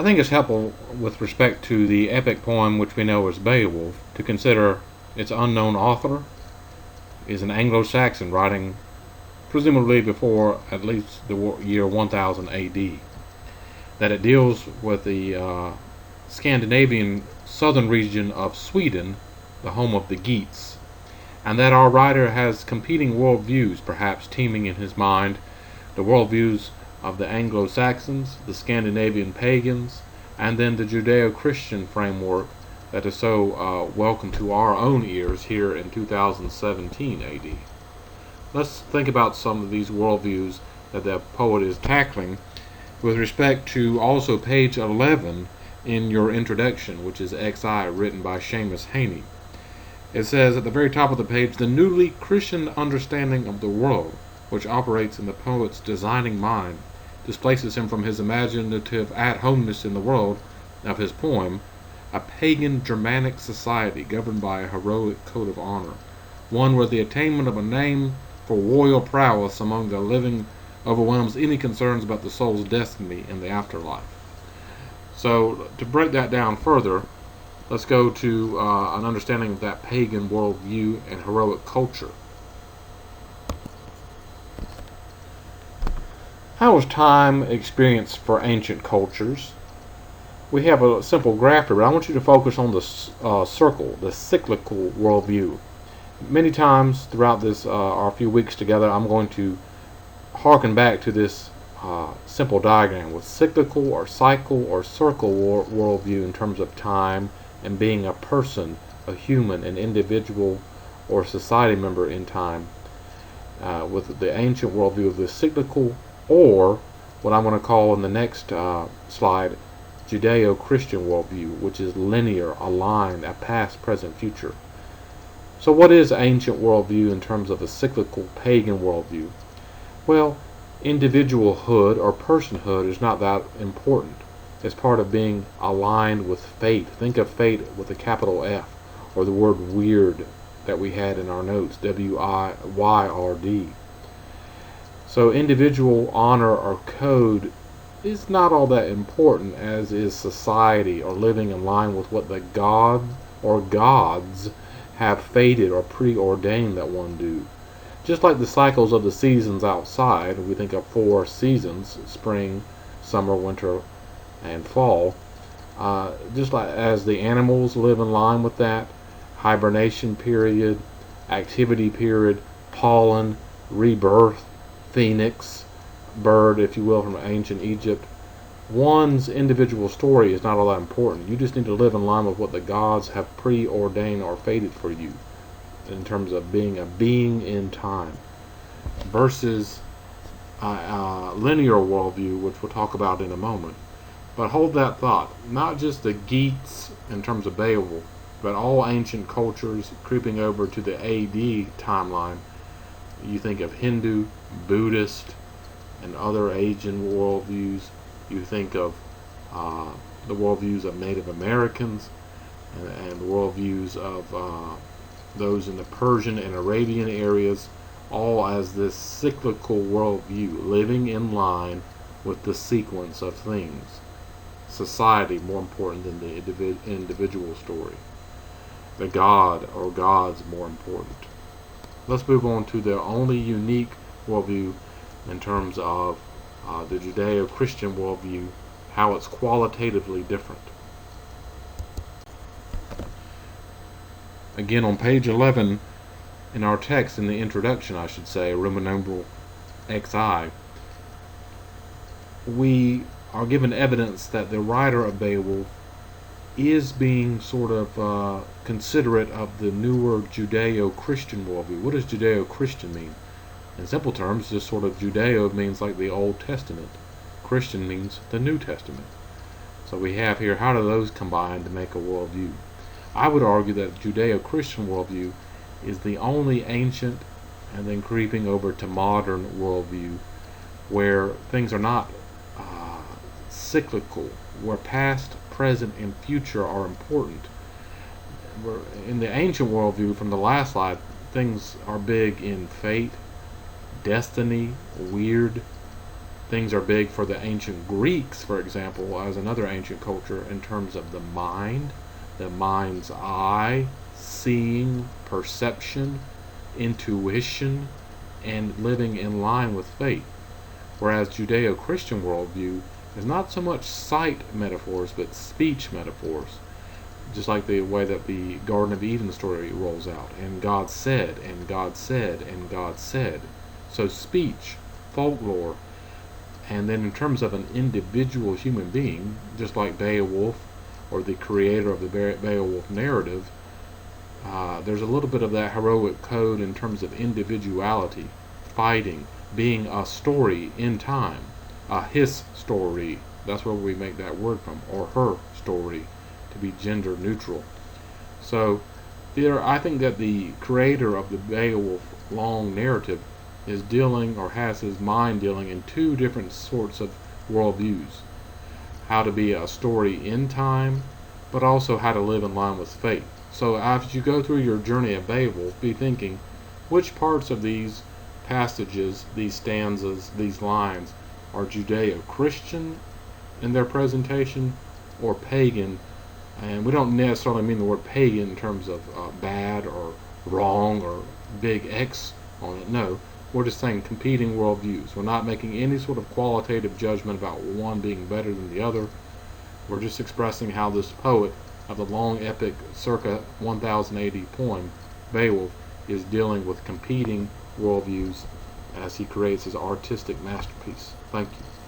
I think it's helpful with respect to the epic poem which we know as Beowulf to consider its unknown author is an Anglo-Saxon writing presumably before at least the year 1000 AD. That it deals with the Scandinavian southern region of Sweden, the home of the Geats, and that our writer has competing worldviews perhaps teeming in his mind, the worldviews of the Anglo-Saxons, the Scandinavian pagans, and then the Judeo-Christian framework that is so welcome to our own ears here in 2017 AD. Let's think about some of these worldviews that the poet is tackling with respect to also page 11 in your introduction, which is XI, written by Seamus Heaney. It says at the very top of the page, the newly Christian understanding of the world, which operates in the poet's designing mind, displaces him from his imaginative at-homeness in the world of his poem, a pagan Germanic society governed by a heroic code of honor, one where the attainment of a name for royal prowess among the living overwhelms any concerns about the soul's destiny in the afterlife. So, to break that down further, let's go to an understanding of that pagan worldview and heroic culture. How was time experienced for ancient cultures? We have a simple graph here, but I want you to focus on the circle, the cyclical worldview. Many times throughout this our few weeks together, I'm going to harken back to this simple diagram with cyclical or cycle or circle worldview in terms of time and being a person, a human, an individual or society member in time, with the ancient worldview of the cyclical, or what I'm going to call in the next slide, Judeo-Christian worldview, which is linear, aligned, a past, present, future. So what is ancient worldview in terms of a cyclical pagan worldview? Well, individualhood or personhood is not that important. It's part of being aligned with fate. Think of fate with a capital F, or the word weird that we had in our notes, W-I-Y-R-D. So individual honor or code is not all that important, as is society or living in line with what the god or gods have fated or preordained that one do. Just like the cycles of the seasons outside, we think of 4 seasons, spring, summer, winter, and fall. Just like as the animals live in line with that, hibernation period, activity period, pollen, rebirth, phoenix, bird, if you will, from ancient Egypt. One's individual story is not all that important. You just need to live in line with what the gods have preordained or fated for you in terms of being a being in time, versus linear worldview, which we'll talk about in a moment. But hold that thought. Not just the Geats in terms of Beowulf, but all ancient cultures creeping over to the AD timeline. You think of Hindu, Buddhist, and other Asian worldviews. You think of the worldviews of Native Americans and the worldviews of those in the Persian and Arabian areas, all as this cyclical worldview, living in line with the sequence of things. Society more important than the individual story. The god or gods more important. Let's move on to the only unique worldview in terms of the Judeo-Christian worldview, how it's qualitatively different. Again, on page 11 in our text, in the introduction, I should say, Roman numeral XI, we are given evidence that the writer of Beowulf is being sort of considerate of the newer Judeo-Christian worldview. What does Judeo-Christian mean? In simple terms, just sort of Judeo means like the Old Testament. Christian means the New Testament. So we have here, how do those combine to make a worldview? I would argue that Judeo-Christian worldview is the only ancient and then creeping over to modern worldview where things are not cyclical, where past, present, and future are important. In the ancient worldview, from the last slide, things are big in fate, destiny, weird, Things are big for the ancient Greeks, for example, as another ancient culture, in terms of the mind, the mind's eye, seeing, perception, intuition, and living in line with faith. Whereas Judeo-Christian worldview is not so much sight metaphors, but speech metaphors. Just like the way that the Garden of Eden story rolls out. And God said, and God said, and God said. So speech, folklore, and then in terms of an individual human being, just like Beowulf or the creator of the Beowulf narrative, there's a little bit of that heroic code in terms of individuality, fighting, being a story in time, a his story, that's where we make that word from, or her story, to be gender neutral. So I think that the creator of the Beowulf long narrative is dealing, or has his mind dealing, in two different sorts of worldviews. How to be a story in time, but also how to live in line with faith. So as you go through your journey of Beowulf, be thinking, which parts of these passages, these stanzas, these lines are Judeo-Christian in their presentation, or pagan? And we don't necessarily mean the word pagan in terms of bad or wrong or big X on it. No, we're just saying competing worldviews. We're not making any sort of qualitative judgment about one being better than the other. We're just expressing how this poet of the long epic circa 1000 AD poem, Beowulf, is dealing with competing worldviews as he creates his artistic masterpiece. Thank you.